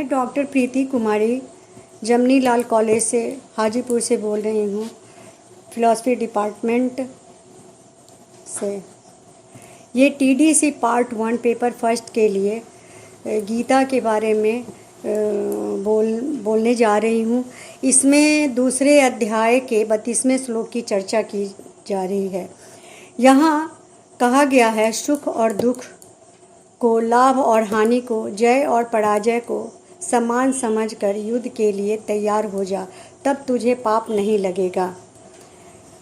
मैं डॉक्टर प्रीति कुमारी जमनी लाल कॉलेज से हाजीपुर से बोल रही हूँ, फ़िलॉसफ़ी डिपार्टमेंट से। ये टीडीसी पार्ट 1 पेपर फर्स्ट के लिए गीता के बारे में बोलने जा रही हूँ। इसमें दूसरे अध्याय के 32वें श्लोक की चर्चा की जा रही है। यहाँ कहा गया है, सुख और दुख को, लाभ और हानि को, जय और पराजय को समान समझकर युद्ध के लिए तैयार हो जा, तब तुझे पाप नहीं लगेगा।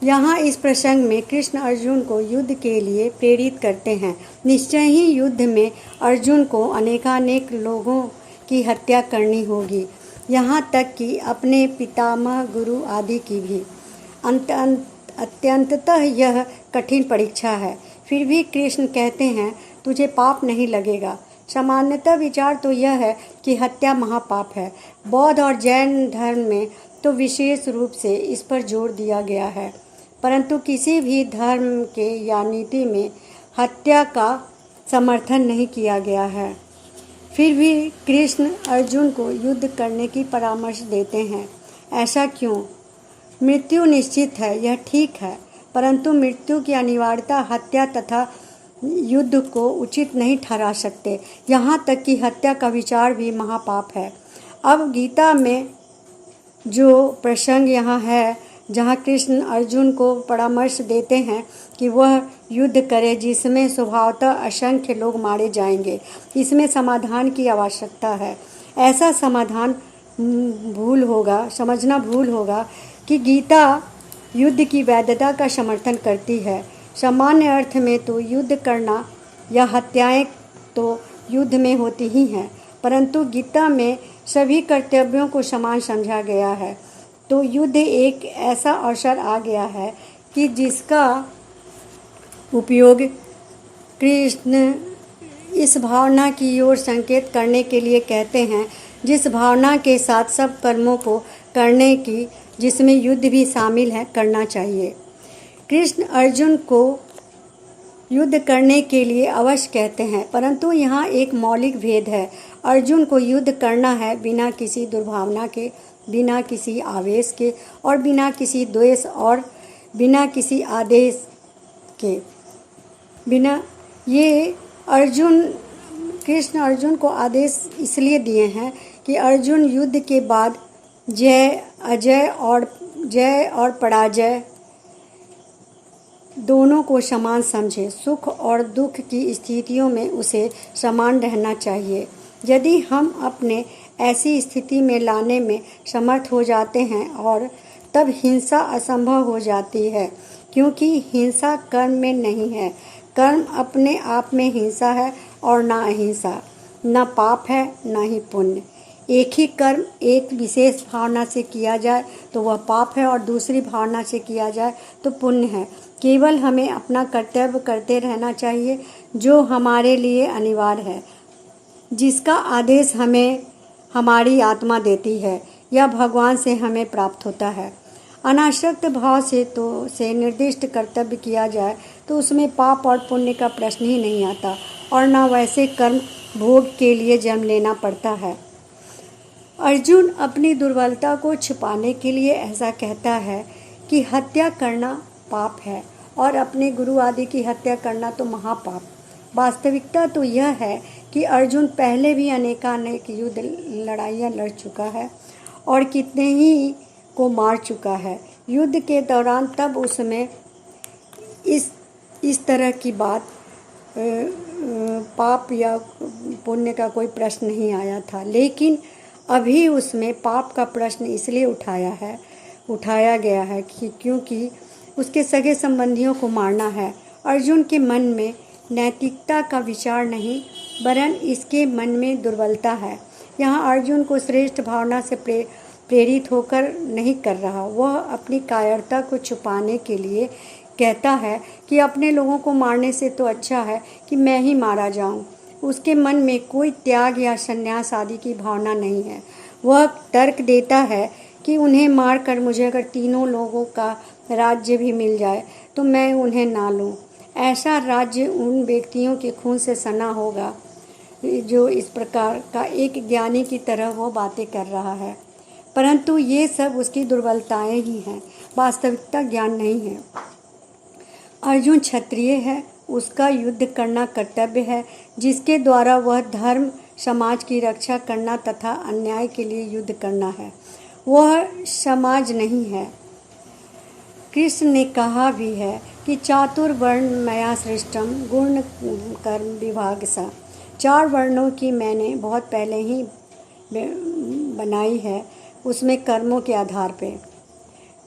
यहाँ इस प्रसंग में कृष्ण अर्जुन को युद्ध के लिए प्रेरित करते हैं। निश्चय ही युद्ध में अर्जुन को अनेकानेक लोगों की हत्या करनी होगी, यहाँ तक कि अपने पितामह, गुरु आदि की भी। अत्यंततः यह कठिन परीक्षा है। फिर भी कृष्ण कहते हैं, तुझे पाप नहीं लगेगा। सामान्यतः विचार तो यह है कि हत्या महापाप है। बौद्ध और जैन धर्म में तो विशेष रूप से इस पर जोर दिया गया है, परंतु किसी भी धर्म के या नीति में हत्या का समर्थन नहीं किया गया है। फिर भी कृष्ण अर्जुन को युद्ध करने की परामर्श देते हैं। ऐसा क्यों? मृत्यु निश्चित है, यह ठीक है, परंतु मृत्यु की अनिवार्यता हत्या तथा युद्ध को उचित नहीं ठहरा सकते। यहाँ तक कि हत्या का विचार भी महापाप है। अब गीता में जो प्रसंग यहाँ है, जहाँ कृष्ण अर्जुन को परामर्श देते हैं कि वह युद्ध करे जिसमें स्वभावतः असंख्य लोग मारे जाएंगे, इसमें समाधान की आवश्यकता है। ऐसा समाधान समझना भूल होगा कि गीता युद्ध की वैधता का समर्थन करती है। सामान्य अर्थ में तो युद्ध करना या हत्याएं तो युद्ध में होती ही हैं, परंतु गीता में सभी कर्तव्यों को समान समझा गया है। तो युद्ध एक ऐसा अवसर आ गया है कि जिसका उपयोग कृष्ण इस भावना की ओर संकेत करने के लिए कहते हैं, जिस भावना के साथ सब कर्मों को करने की, जिसमें युद्ध भी शामिल है, करना चाहिए। कृष्ण अर्जुन को युद्ध करने के लिए अवश्य कहते हैं, परंतु यहाँ एक मौलिक भेद है। अर्जुन को युद्ध करना है बिना किसी दुर्भावना के, बिना किसी आवेश के और बिना किसी द्वेष और बिना किसी आदेश के। कृष्ण अर्जुन को आदेश इसलिए दिए हैं कि अर्जुन युद्ध के बाद जय और पराजय दोनों को समान समझे। सुख और दुख की स्थितियों में उसे समान रहना चाहिए। यदि हम अपने ऐसी स्थिति में लाने में समर्थ हो जाते हैं और तब हिंसा असंभव हो जाती है, क्योंकि हिंसा कर्म में नहीं है। कर्म अपने आप में हिंसा है और ना अहिंसा। न पाप है न ही पुण्य। एक ही कर्म एक विशेष भावना से किया जाए तो वह पाप है और दूसरी भावना से किया जाए तो पुण्य है। केवल हमें अपना कर्तव्य करते रहना चाहिए जो हमारे लिए अनिवार्य है, जिसका आदेश हमें हमारी आत्मा देती है या भगवान से हमें प्राप्त होता है। अनासक्त भाव से निर्दिष्ट कर्तव्य किया जाए तो उसमें पाप और पुण्य का प्रश्न ही नहीं आता और न वैसे कर्म भोग के लिए जन्म लेना पड़ता है। अर्जुन अपनी दुर्बलता को छुपाने के लिए ऐसा कहता है कि हत्या करना पाप है और अपने गुरु आदि की हत्या करना तो महापाप। वास्तविकता तो यह है कि अर्जुन पहले भी अनेकानेक लड़ाइयाँ लड़ चुका है और कितने ही को मार चुका है युद्ध के दौरान। तब उसमें इस तरह की बात पाप या पुण्य का कोई प्रश्न नहीं आया था, लेकिन अभी उसमें पाप का प्रश्न इसलिए उठाया गया है कि क्योंकि उसके सगे संबंधियों को मारना है। अर्जुन के मन में नैतिकता का विचार नहीं, वरन इसके मन में दुर्बलता है। यहाँ अर्जुन को श्रेष्ठ भावना से प्रेरित होकर नहीं कर रहा, वह अपनी कायरता को छुपाने के लिए कहता है कि अपने लोगों को मारने से तो अच्छा है कि मैं ही मारा जाऊं। उसके मन में कोई त्याग या संन्यास आदि की भावना नहीं है। वह तर्क देता है कि उन्हें मारकर मुझे अगर तीनों लोगों का राज्य भी मिल जाए तो मैं उन्हें ना लूं। ऐसा राज्य उन व्यक्तियों के खून से सना होगा जो इस प्रकार का एक ज्ञानी की तरह वो बातें कर रहा है, परंतु ये सब उसकी दुर्बलताएं ही हैं, वास्तविकता ज्ञान नहीं है। अर्जुन क्षत्रिय है, उसका युद्ध करना कर्तव्य है, जिसके द्वारा वह धर्म समाज की रक्षा करना तथा अन्याय के लिए युद्ध करना है। वह समाज नहीं है। कृष्ण ने कहा भी है कि चातुर्वर्ण मया सृष्टम गुण कर्म विभाग सा। 4 वर्णों की मैंने बहुत पहले ही बनाई है, उसमें कर्मों के आधार पे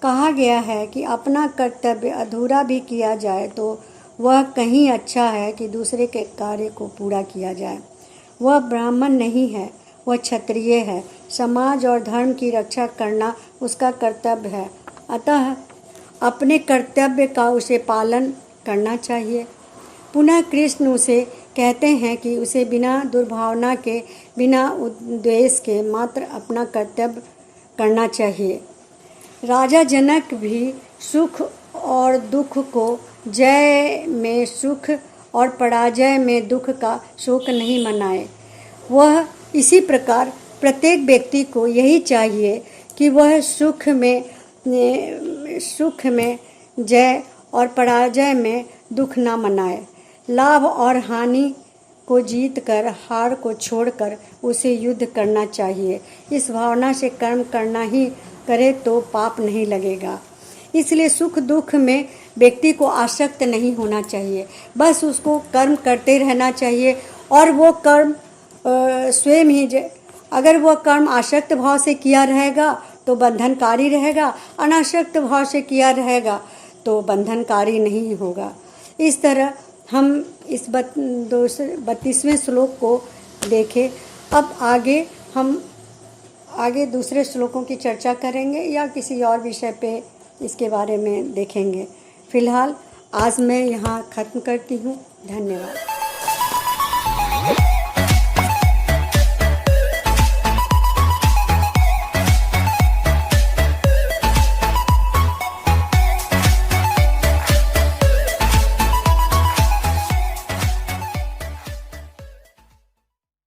कहा गया है कि अपना कर्तव्य अधूरा भी किया जाए तो वह कहीं अच्छा है कि दूसरे के कार्य को पूरा किया जाए। वह ब्राह्मण नहीं है, वह क्षत्रिय है। समाज और धर्म की रक्षा करना उसका कर्तव्य है, अतः अपने कर्तव्य का उसे पालन करना चाहिए। पुनः कृष्ण उसे कहते हैं कि उसे बिना दुर्भावना के, बिना उद्देश्य के मात्र अपना कर्तव्य करना चाहिए। राजा जनक भी सुख और दुख को जय में सुख और पराजय में दुख का शोक नहीं मनाए। वह इसी प्रकार प्रत्येक व्यक्ति को यही चाहिए कि वह सुख में जय और पराजय में दुख ना मनाए। लाभ और हानि को जीत कर, हार को छोड़कर उसे युद्ध करना चाहिए। इस भावना से कर्म करना ही करे तो पाप नहीं लगेगा। इसलिए सुख दुख में व्यक्ति को आसक्त नहीं होना चाहिए, बस उसको कर्म करते रहना चाहिए। और वो कर्म स्वयं ही, अगर वह कर्म आसक्त भाव से किया रहेगा तो बंधनकारी रहेगा, अनासक्त भाव से किया रहेगा तो बंधनकारी नहीं होगा। इस तरह हम इस 32वें श्लोक को देखें। अब हम आगे दूसरे श्लोकों की चर्चा करेंगे या किसी और विषय पे इसके बारे में देखेंगे। फिलहाल आज मैं यहाँ ख़त्म करती हूँ। धन्यवाद।